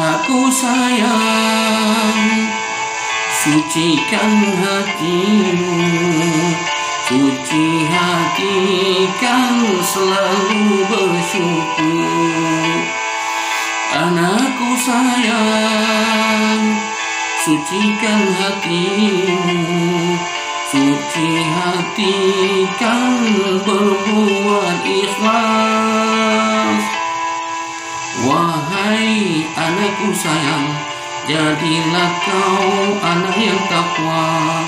Anakku sayang, sucikan hatimu, suci hati kan selalu bersyukur. Anakku sayang, sucikan hatimu, suci hati kan berbuat ikhlas. Wahai anakku sayang, jadilah kau anak yang takwa.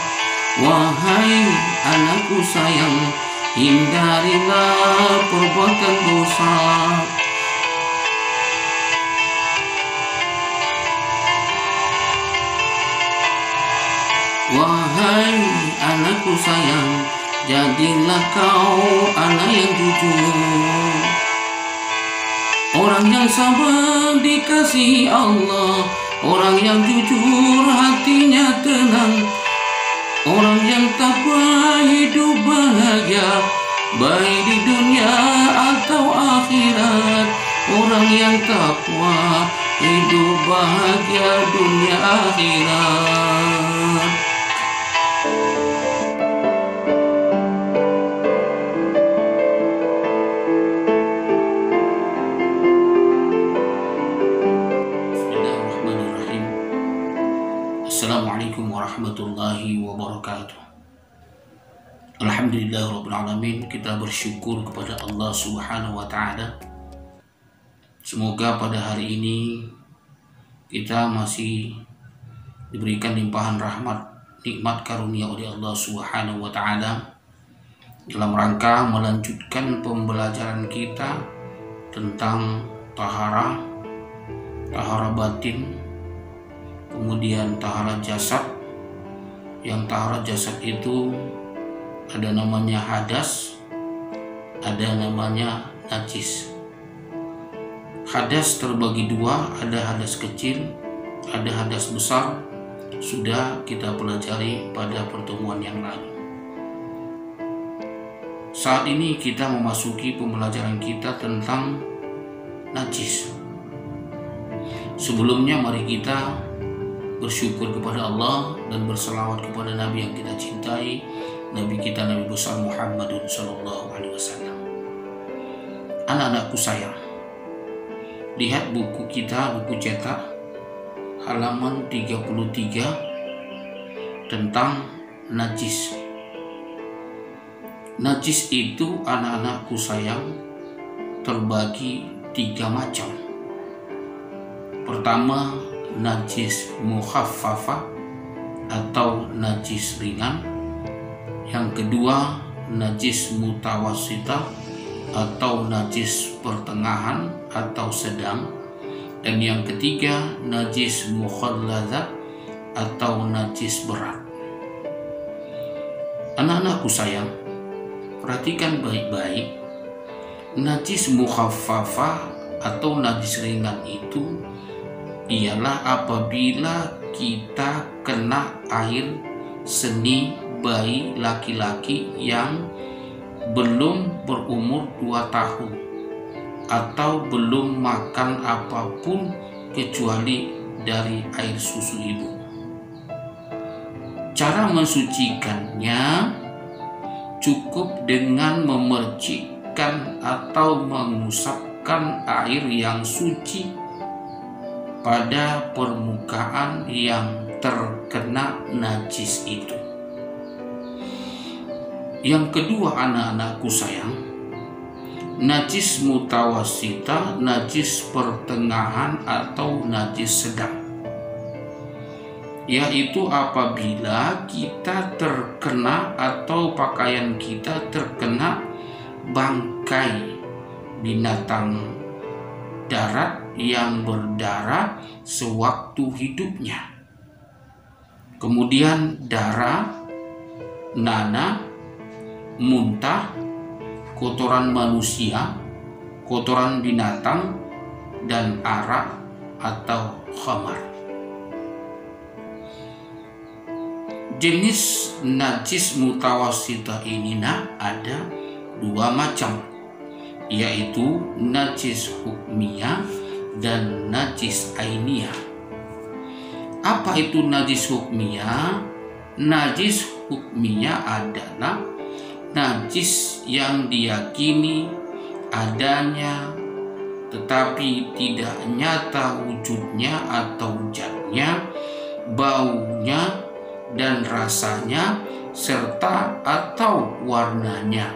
Wahai anakku sayang, hindarilah perbuatan dosa. Wahai anakku sayang, jadilah kau anak yang jujur. Orang yang sabar dikasihi Allah, orang yang jujur hatinya tenang, orang yang takwa hidup bahagia, baik di dunia atau akhirat. Orang yang takwa hidup bahagia dunia akhirat. Assalamualaikum warahmatullahi wabarakatuh. Alhamdulillahirrabbilalamin. Kita bersyukur kepada Allah subhanahu wa ta'ala. Semoga pada hari ini kita masih diberikan limpahan rahmat, nikmat karunia oleh Allah subhanahu wa ta'ala dalam rangka melanjutkan pembelajaran kita tentang tahara batin, kemudian tahara jasad. Yang tahara jasad itu ada namanya hadas, ada namanya najis. Hadas terbagi dua, ada hadas kecil, ada hadas besar. Sudah kita pelajari pada pertemuan yang lalu. Saat ini kita memasuki pembelajaran kita tentang najis. Sebelumnya mari kita bersyukur kepada Allah dan berselawat kepada Nabi yang kita cintai, Nabi kita Nabi besar Muhammadun sallallahu alaihi wasallam. Anak-anakku sayang, lihat buku kita, buku cetak halaman 33 tentang najis. Najis itu, anak-anakku sayang, terbagi 3 macam. Pertama, najis mukhaffafah atau najis ringan. Yang kedua, najis mutawassitah atau najis pertengahan atau sedang. Dan yang ketiga, najis mukhalladzah atau najis berat. Anak-anakku sayang, perhatikan baik-baik. Najis mukhaffafah atau najis ringan itu ialah apabila kita kena air seni bayi laki-laki yang belum berumur 2 tahun atau belum makan apapun kecuali dari air susu ibu. Cara mensucikannya cukup dengan memercikkan atau mengusapkan air yang suci pada permukaan yang terkena najis itu. Yang kedua, anak-anakku sayang, najis mutawassitah, najis pertengahan atau najis sedang, yaitu apabila kita terkena atau pakaian kita terkena bangkai binatang darat yang berdarah sewaktu hidupnya. Kemudian darah, nanah, muntah, kotoran manusia, kotoran binatang, dan arak atau khamar. Jenis najis mutawassitah ini ada 2 macam, yaitu najis hukmiyah dan najis ainiyah. Apa itu najis hukmiyah? Najis hukmiyah adalah najis yang diyakini adanya tetapi tidak nyata wujudnya atau zatnya, baunya dan rasanya serta atau warnanya,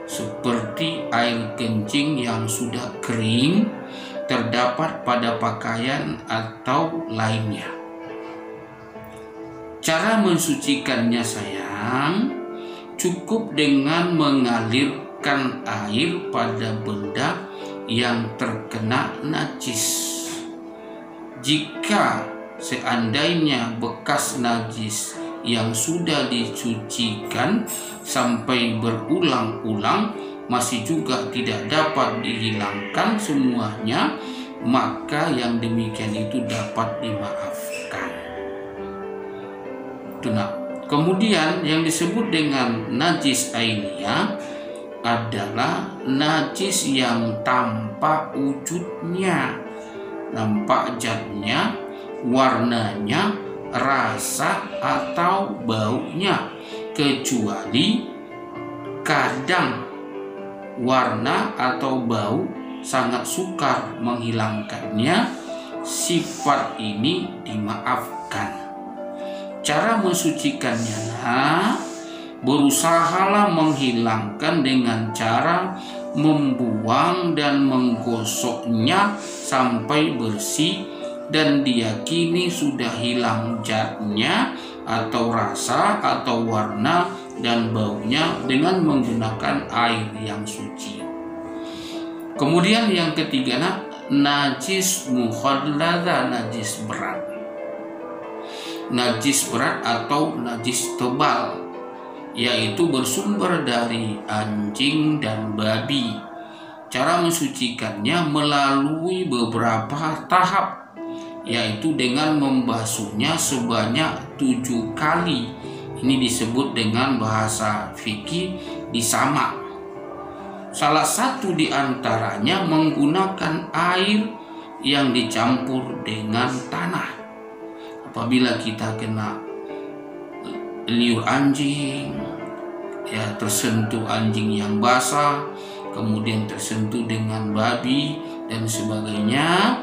seperti air kencing yang sudah kering terdapat pada pakaian atau lainnya. Cara mensucikannya sayang, cukup dengan mengalirkan air pada benda yang terkena najis. Jika seandainya bekas najis yang sudah dicucikan sampai berulang-ulang masih juga tidak dapat dihilangkan semuanya, maka yang demikian itu dapat dimaafkan. Nah, kemudian yang disebut dengan najis ainiyah adalah najis yang tampak wujudnya, nampak zatnya, warnanya, rasa atau baunya, kecuali kadang warna atau bau sangat sukar menghilangkannya, sifat ini dimaafkan. Cara mensucikannya, berusahalah menghilangkan dengan cara membuang dan menggosoknya sampai bersih dan diyakini sudah hilang zatnya atau rasa atau warna dan baunya dengan menggunakan air yang suci. Kemudian yang ketiga, najis mukhalladzah, najis berat. Najis berat atau najis tebal, yaitu bersumber dari anjing dan babi. Cara mensucikannya melalui beberapa tahap, yaitu dengan membasuhnya sebanyak 7 kali. Ini disebut dengan bahasa fikih disamak. Salah satu di antaranya menggunakan air yang dicampur dengan tanah. Apabila kita kena liur anjing, ya tersentuh anjing yang basah, kemudian tersentuh dengan babi dan sebagainya,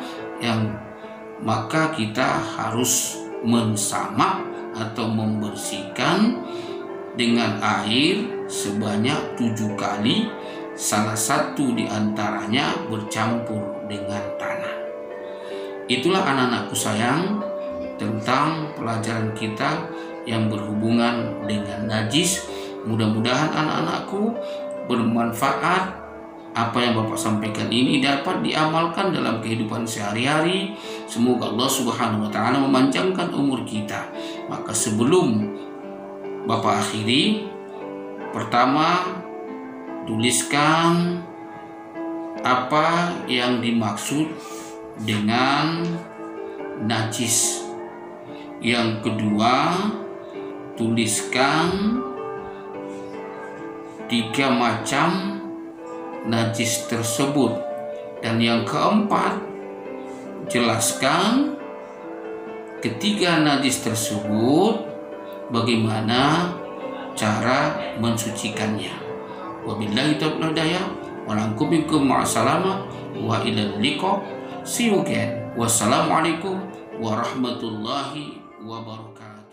maka kita harus mensamak atau membersihkan dengan air sebanyak 7 kali, salah satu di antaranya bercampur dengan tanah. Itulah anak-anakku sayang, tentang pelajaran kita yang berhubungan dengan najis. Mudah-mudahan anak-anakku bermanfaat. Apa yang Bapak sampaikan ini dapat diamalkan dalam kehidupan sehari-hari. Semoga Allah Subhanahu wa Ta'ala memanjangkan umur kita. Maka sebelum Bapak akhiri, pertama tuliskan apa yang dimaksud dengan najis. Yang kedua, tuliskan 3 macam najis tersebut. Dan yang keempat, jelaskan ketiga najis tersebut bagaimana cara mensucikannya. Wabillahi taufiq wal hidayah. Walaikum ma'assalamah wa ilal liqa. See you again. Wassalamualaikum warahmatullahi wabarakatuh.